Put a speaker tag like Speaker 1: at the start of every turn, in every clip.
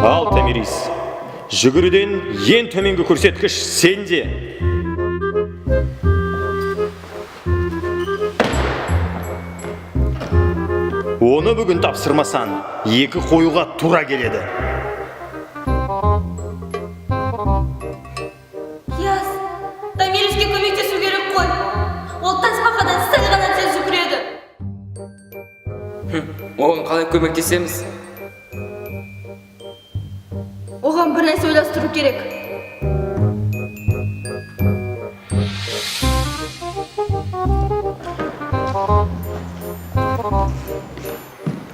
Speaker 1: Ал Томирис, жүгіруден ең төменгі көрсеткіш сенде. Оны бүгін тапсырмасан, 2 қоюға тура келеді.
Speaker 2: Яс, Томириске көмектесу керек қой. Ол тасбақадан сәл ғана тез жүгіреді.
Speaker 3: Оған қалай көмектесеміз?
Speaker 2: Оған бір нәрсе ойластыру керек.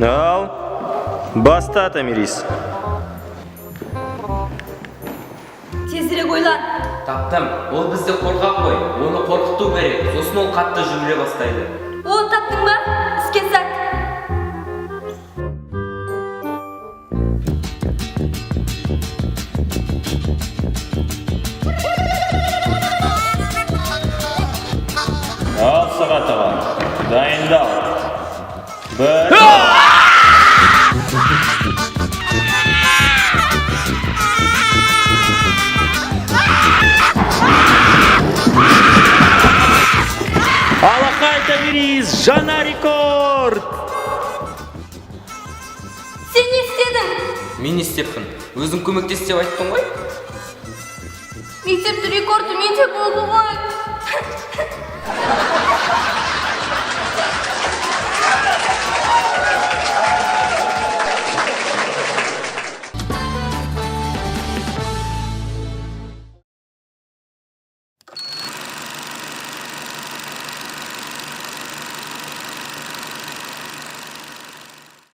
Speaker 1: Ал, баста Томирис.
Speaker 2: Тезірек ойлан.
Speaker 3: Таптым, ол бізді қорғап қой. Оны қорқыту керек, сосын ол қатты жүгіре бастайды.
Speaker 2: О, таптың ба? Іске сәт.
Speaker 1: Ал Сағатова, дайындал. Бір... Алақай Томирис, жаңа рекорд!
Speaker 2: Сен не істедің?
Speaker 3: Мен істеппін. Өзің көмектес деп айттың ғой?
Speaker 2: Мектепті рекорды менде болды ғой.